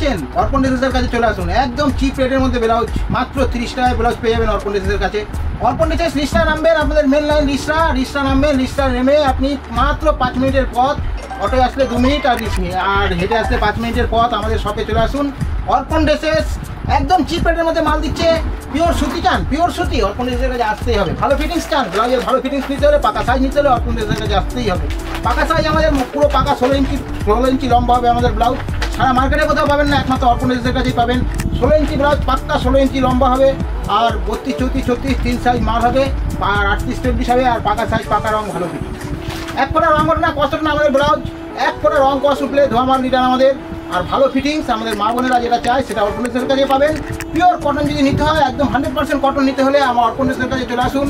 পাচ্ছেন অর্পণ ড্রেসেসের কাছে চলে আসুন। একদম চিপ রেটের মধ্যে ব্লাউজ, মাত্র 30 টাকায় ব্লাউজ পেয়ে যাবেন অর্পণ ড্রেসেসের কাছে। অর্পণ ড্রেসেস রিস্টা নামবেন, আপনাদের মেন লাইন রিস্টা নামবেন। রিস্টা নেমে আপনি মাত্র 5 মিনিটের পথ, অটো আসলে 2 মিনিট আর হেঁটে আসলে 5 মিনিটের পথ আমাদের শপে চলে আসুন। অর্পণ ড্রেসেস একদম চিপ রেটের মধ্যে মাল দিচ্ছে। পিওর সুতি চান, পিওর সুতি, অর্পণ ড্রেসের কাছে আসতেই হবে। ভালো ফিটিংস চান, ব্লাউজের ভালো ফিটিংস নিতে হলে, পাকা সাইজ নিতে হলে অর্পণ ড্রেসের কাছে আসতেই হবে। পাকা সাইজ আমাদের পুরো পাকা 16 ইঞ্চি লম্বা হবে আমাদের ব্লাউজ। সারা মার্কেটে কোথাও পাবেন না, একমাত্র অর্পণ ড্রেসের কাছেই পাবেন। 16 ইঞ্চি ব্লাউজ, পাক্কা 16 ইঞ্চি লম্বা হবে, আর 32, 34, 36 3 সাইজ মাল হবে, আর 38, 40 হবে, আর পাকা সাইজ, পাকা রং, ভালো ফিটিংস। এক ফোঁটা রং ওঠে না, কষ্ট না আমাদের ব্লাউজ, এক ফোঁটা রং কষ্ট উঠলে ধোয়া মাল রিটার্ন আমাদের। আর ভালো ফিটিংস আমাদের মা বোনেরা যেটা চায় সেটা অর্পণ ড্রেসের কাছে পাবেন। পিওর কটন যদি নিতে হয়, একদম 100% কটন নিতে হলে আমার অর্পণ ড্রেসের কাছে চলে আসুন।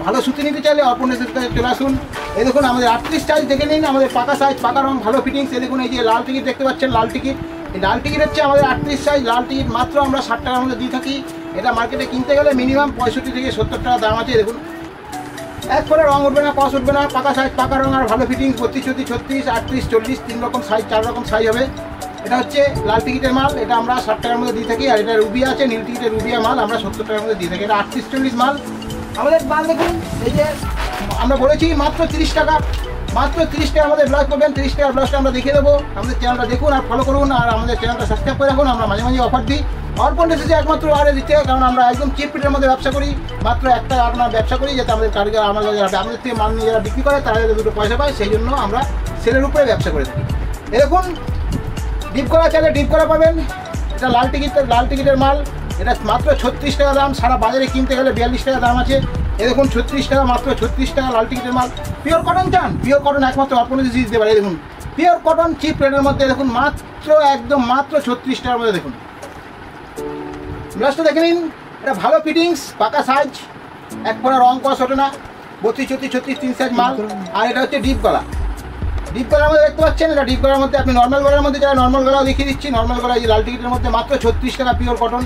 ভালো সুতি নিতে চাইলে অর্পণ ড্রেসের কাছে চলে আসুন। এই দেখুন আমাদের 38 সাইজ দেখে নিন, আমাদের পাকা সাইজ, পাকা রং, ভালো ফিটিংস। এই দেখুন এই যে লাল টিকিট দেখতে পাচ্ছেন, লাল টিকিট, এই লাল টিকিট হচ্ছে আমাদের 38 সাইজ লাল টিকিট, মাত্র আমরা 60 টাকার মধ্যে দিয়ে থাকি। এটা মার্কেটে কিনতে গেলে মিনিমাম 65 থেকে 70 টাকা দাম আছে। দেখুন এক করে রং উঠবে না, কস উঠবে না, পাকা সাইজ, পাকা রং, আর ভালো ফিটিংস। 32, 34, 36, 38, 40 3 রকম সাইজ, 4 রকম সাইজ হবে। এটা হচ্ছে লাল টিকিটের মাল, এটা আমরা 60 টাকার মধ্যে দিয়ে থাকি। আর এটা রুবিয়া আছে, নীল টিকিটের রুবিয়া মাল আমরা 70 টাকার মধ্যে দিয়ে থাকি। এটা 38, 40 মাল আমাদের মাল। দেখুন এই যে আমরা বলেছি মাত্র 30 টাকা, মাত্র 30 টাকা আমাদের ব্লাউজ পাবেন। 30 টাকার ব্লাউজটা আমরা দেখিয়ে দেবো। আমাদের চ্যানেলটা দেখুন আর ফলো করুন, আর আমাদের চ্যানেলটা সাবস্ক্রাইব করে রাখুন। আমরা মাঝে মাঝে অফার দিই। অর্পণ ড্রেসেসে একমাত্র আরে দিচ্ছে, কারণ আমরা একদম চিপ রেটের মধ্যে ব্যবসা করি, মাত্র 1 টাকা আমরা ব্যবসা করি, যাতে আমাদের কারিগর আমাদের থেকে মাল নিয়ে যারা বিক্রি করে তারা যাতে 2 পয়সা পায়, সেই জন্য আমরা সেলের উপরে ব্যবসা করে থাকি। এরকম ডিপ করা চাইলে ডিপ করা পাবেন। এটা লাল টিকিটের মাল, এটা মাত্র 36 টাকা দাম। সারা বাজারে কিনতে গেলে 42 টাকা দাম আছে। এ দেখুন 36 টাকা, মাত্র 36 টাকা লাল টিকিটের মাল। পিওর কটন চান, পিওর কটন একমাত্র অর্পণ ড্রেসেস দিতে পারে। দেখুন পিওর কটন চিপ রেটের মধ্যে, দেখুন মাত্র একদম মাত্র 36 টাকার মধ্যে। দেখুন ব্লাউজটা দেখে নিন, এটা ভালো ফিটিংস, পাকা সাইজ, এক ফোঁটা রং কস ওঠে না, 32, 34, 36 3 সাইজ মাল। আর এটা হচ্ছে ডিপ গলা, ডিপ গলার মধ্যে দেখতে পাচ্ছেন। এটা ডিপ গলার মধ্যে আপনি নর্মাল গলার মধ্যে যারা নর্মাল গলাও দেখিয়ে দিচ্ছি। নর্মাল গলা এই যে লাল টিকিটের মধ্যে মাত্র 36 টাকা পিওর কটন,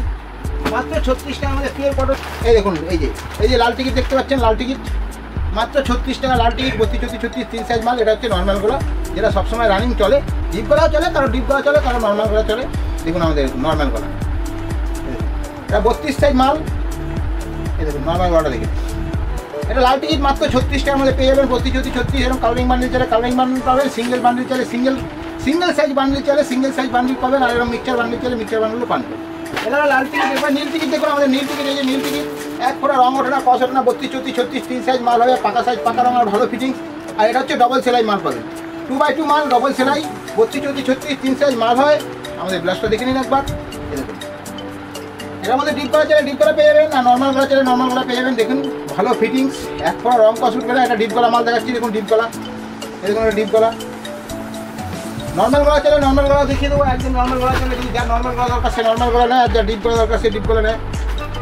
মাত্র 36 টাকা আমাদের পিওর কটন। এই দেখুন এই যে লাল টিকিট দেখতে পাচ্ছেন, লাল টিকিট মাত্র 36 টাকা লাল টিকিট, 32, 34, 36 3 সাইজ মাল। এটা হচ্ছে নর্মাল গলা, যেটা সবসময় রানিং চলে। ডিপ গলাও চলে, কারো ডিপ গলা চলে, কারো নর্মাল গলা চলে। দেখুন আমাদের নর্মাল গলা, এটা 32 সাইজ মাল। এই দেখুন নর্মাল গলাটা দেখে, এটা লাল টিকিট মাত্র 36 টাকার মধ্যে পেয়ে যাবেন। 32, 34, 36 এরকম কালারিং বান্ডিল চলে, কালারিং বান্ডিল পাবেন। সিঙ্গেল বান্ডিল চলে, সিঙ্গেল সাইজ বান্ডিল চলে, সিঙ্গেল সাইজ বান্ডিল পাবেন। আর এরকম মিক্সচার বান্ডিল চলে, মিক্সচার বান্ডিলও পাবেন। এটা লাল টিকিট। এবার নীল টিকিট দেখুন, আমাদের নীল টিকিট, এই যে নীল টিকিট, এক ফোঁটা রং ওঠে না, কস ওঠে না, 32, 34, 36 3 সাইজ মাল হবে, পাকা সাইজ, পাকা রং, আর ভালো ফিটিংস। আর এটা হচ্ছে ডবল সেলাই মাল পাবেন, 2x2 মাল, ডবল সেলাই, 32, 34, 36 3 সাইজ মাল হয়। আমাদের ব্লাউজটা দেখে নিন একবার। দেখুন এর মধ্যে ডিপ করা চাইলে ডিপ করা পেয়ে যাবেন, আর নর্মাল করা চাইলে নর্মাল করা পেয়ে যাবেন। দেখুন ভালো ফিটিংস, এক ফোঁটা রং কস উঠবে না। এটা ডিপ গলা মাল দেখাচ্ছি, দেখুন ডিপ গলা, দেখুন এটা ডিপ গলা। নর্মাল গলা চাইলে নর্মাল গলা দেখিয়ে দেবো, একদম নর্মাল গলা চাইলে যা নর্মাল গলা দরকার সে নর্মাল গলা নেয়, আর যা ডিপ গলা দরকার সে ডিপ গলা নেয়।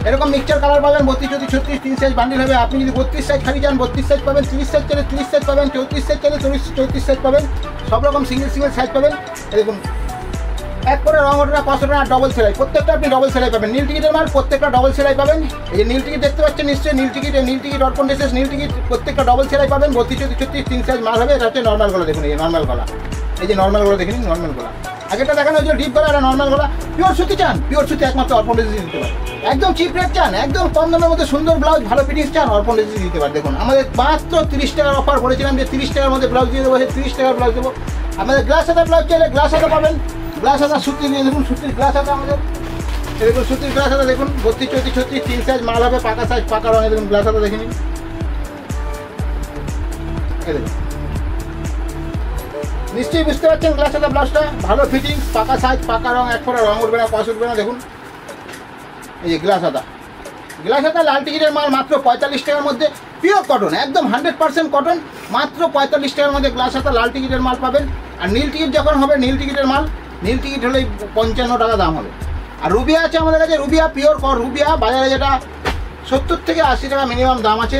এরকম মিক্সচার কালার পাবেন, 32, 34, 36 3 সাইজ বান্ডিল হবে। আপনি যদি 32 সাইজ খালি চান 32 সাইজ পাবেন, 30 সাইজ চাইলে 30 সাইজ পাবেন, 34 সাইজ চাইলে 34 সাইজ পাবেন। সব রকম সিঙ্গেল সাইজ পাবেন। দেখুন এক করে রং ওঠে না, কস ওঠে না, ডবল সেলাই, প্রত্যেকটা আপনি ডবল সেলাই পাবেন। নীল টিকিটের মাল প্রত্যেকটা ডবল সেলাই পাবেন। এই যে নীল টিকিট দেখতে পাচ্ছেন নিশ্চয়ই, নীল টিকিট অর্পণ ড্রেসেস নীল টিকিট প্রত্যেকটা ডবল সেলাই পাবেন। 32, 34, 36 3 সাইজ মাল হবে। এটা হচ্ছে নর্মাল গলা, দেখুন এই নর্মাল গলা, এই যে নর্মাল গলা দেখে নিন, নর্মাল গলা। আগেটা দেখানো হয়েছিল ডিপ গলা, এটা নর্মাল গলা। পিওর সুতি চান, পিওর সুতি একমাত্র অর্পণ ড্রেসেস দিতে পারে। একদম চিপ রেট চান, একদম কম দামের মধ্যে সুন্দর ব্লাউজ, ভালো ফিটিংস চান, অর্পণ ড্রেসেস দিতে পারে। দেখুন আমাদের মাত্র 30 টাকার অফার বলেছিলাম যে 30 টাকার মধ্যে ব্লাউজ দিয়ে দেবো, 30 টাকার ব্লাউজ দেবো। আমাদের গ্লাস হাতা ব্লাউজ চাইলে গ্লাস হাতা পাবেন, গ্লাস হাতা সুতি নিয়ে দেখুন, সুতির গ্লাস হাতা আমাদের। দেখুন সুতির গ্লাস হাতা দেখুন, 32, 34, 36 3 সাইজ মাল হবে, পাকা সাইজ, পাকা রঙে। দেখুন গ্লাস হাতা দেখে নিন, নিশ্চয়ই বুঝতে পারছেন গ্লাস হাতা ব্লাউজটা, ভালো ফিটিংস, পাকা সাইজ, পাকা রং, এক ফোঁটা রং উঠবে না, কস উঠবে না। দেখুন এই যে গ্লাস হাতা লাল টিকিটের মাল, মাত্র 45 টাকার মধ্যে পিওর কটন, একদম 100% কটন, মাত্র 45 টাকার মধ্যে গ্লাস হাতা লাল টিকিটের মাল পাবেন। আর নীল টিকিট যখন হবে, নীল টিকিটের মাল, নীল টিকিট হলেই 55 টাকা দাম হবে। আর রুবিয়া আছে আমাদের কাছে, রুবিয়া পিওর রুবিয়া, বাজারে যেটা 70 থেকে 80 টাকা মিনিমাম দাম আছে,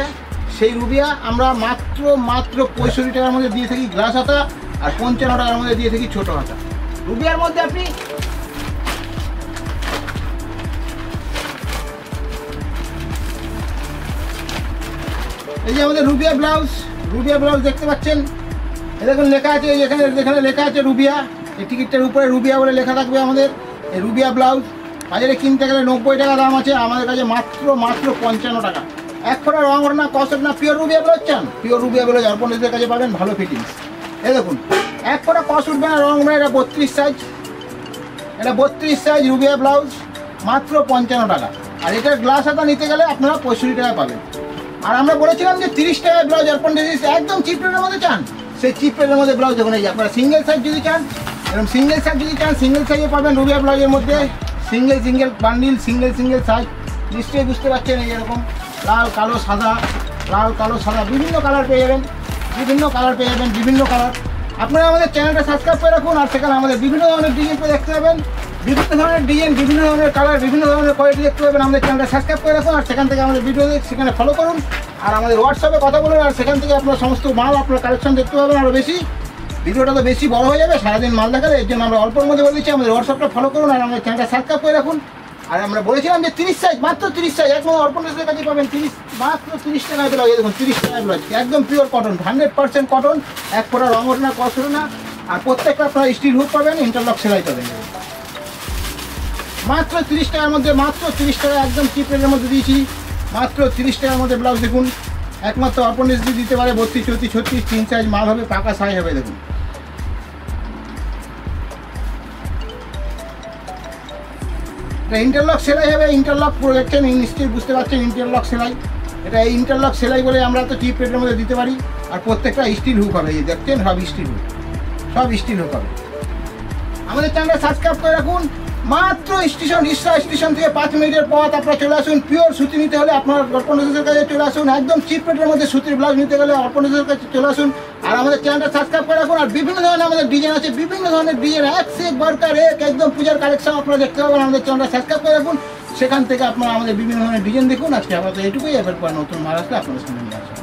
সেই রুবিয়া আমরা মাত্র 65 টাকার মধ্যে দিয়ে থাকি গ্লাস হাতা, আর 55 টাকার মধ্যে দিয়ে থাকি ছোটো হাতা। রুবিয়ার মধ্যে আপনি এই যে আমাদের রুবিয়া ব্লাউজ দেখতে পাচ্ছেন, দেখুন লেখা আছে, যেখানে লেখা আছে রুবিয়া, এই টিকিটটার উপরে রুবিয়া বলে লেখা থাকবে আমাদের। এই রুবিয়া ব্লাউজ বাজারে কিনতে গেলে 90 টাকা দাম আছে, আমাদের কাছে মাত্র 55 টাকা। এক ফোঁটা রং ওঠে না, কষক না, পিওর রুবিয়া ব্লাউজ চান, পিওর রুবিয়া ব্লাউজ অর্পণের কাছে পাবেন, ভালো ফিটিংস। এই দেখুন এক ফোঁটা কষ উঠবে না, রং উঠবে না। এটা 32 সাইজ, এটা 32 সাইজ রুবিয়া ব্লাউজ, মাত্র 55 টাকা। আর এটার গ্লাস হাতা নিতে গেলে আপনারা 65 টাকা পাবেন। আর আমরা বলেছিলাম যে 30 টাকায় ব্লাউজ অর্পণ একদম চিপ রেটের মধ্যে চান, সেই চিপ রেটের মধ্যে ব্লাউজ দেখুন। এই যে আপনারা সিঙ্গেল সাইজ যদি চান, এরকম সিঙ্গেল সাইজ যদি চান, সিঙ্গেল সাইজে পাবেন রুবিয়া ব্লাউজের মধ্যে। সিঙ্গেল বান্ডিল, সিঙ্গেল সাইজ, নিশ্চয়ই বুঝতে পারছেন। এই এরকম লাল কালো সাদা, লাল কালো সাদা, বিভিন্ন কালার পেয়ে যাবেন, বিভিন্ন কালার। আপনারা আমাদের চ্যানেলটা সাবস্ক্রাইব করে রাখুন, আর সেখানে আমাদের বিভিন্ন ধরনের ডিজাইন দেখতে পাবেন, বিভিন্ন ধরনের ডিজাইন, বিভিন্ন ধরনের কালার, বিভিন্ন ধরনের কোয়ালিটি দেখতে পাবেন। আমাদের চ্যানেলটা সাবস্ক্রাইব করে রাখুন, আর সেখান থেকে আমাদের ভিডিও সেখানে ফলো করুন, আর আমাদের হোয়াটসঅ্যাপে কথা বলুন, আর সেখান থেকে আপনার সমস্ত মাল আপনার কালেকশন দেখতে পাবেন। আরও বেশি ভিডিওটা তো বেশি বড় হয়ে যাবে, সারাদিন মাল দেখালে, এর জন্য আমরা অল্পের মধ্যে বলে দিচ্ছি। আমাদের হোয়াটসঅ্যাপটা ফলো করুন, আর আমাদের চ্যানেলটা সাবস্ক্রাইব করে রাখুন। আর আমরা বলেছিলাম যে 30 সাইজ, মাত্র 30 সাইজ, একদম অর্পণের কাছে পাবেন 30, মাত্র 30 টাকায় ব্লাউজ। দেখুন 30 টাকায় ব্লাউজ, একদম পিওর কটন, 100% কটন, এক ফোঁটা রং ওঠে না, কষ ওঠে না। আর প্রত্যেকটা আপনারা স্টিল হুক পাবেন, ইন্টারলক সেলাই পাবেন। মাত্র 30 টাকার মধ্যে, মাত্র 30 টাকা, একদম চিপ রেটের মধ্যে দিয়েছি, মাত্র 30 টাকার মধ্যে ব্লাউজ। দেখুন একমাত্র অর্পণের দিতে পারে 32, 34, 36, 3 সাইজ মাল হবে, পাকা সাইজ হবে। দেখুন এটা ইন্টারলক সেলাই হবে, ইন্টারলক পুরো দেখছেন, নিশ্চয়ই বুঝতে পারছেন ইন্টারলক সেলাই। এটা এই ইন্টারলক সেলাই বলে আমরা তো চিপ রেটের মধ্যে দিতে পারি। আর প্রত্যেকটা স্টিল হুক হবে, এই দেখছেন সব স্টিল হুক, সব স্টিল হুক হবে। আমাদের চ্যানেলটা সাবস্ক্রাইব করে রাখুন। মাত্র স্টেশন থেকে 5 মিনিটের পথ, আপনারা চলে আসুন। পিওর সুতি নিতে হলে আপনার অর্পণের কাছে চলে আসুন, একদম চিপ রেটের মধ্যে সুতির ব্লাউজ নিতে গেলে অর্পণের কাছে চলে আসুন। আর আমাদের চ্যানেলটা সাবস্ক্রাইব করে রাখুন। আর বিভিন্ন ধরনের আমাদের ডিজাইন আছে, বিভিন্ন ধরনের ডিজাইন, এক সে বারকার এক, একদম পূজার কালেকশন আপনারা দেখতে পাবেন। আমাদের চ্যানেলটা সাবস্ক্রাইব করে রাখুন, সেখান থেকে আপনারা আমাদের বিভিন্ন ধরনের ডিজাইন দেখুন। আজকে আমাদের এটুকুই, এবার নতুন মাল আসলে আপনাদের সামনে নিয়ে আসুন।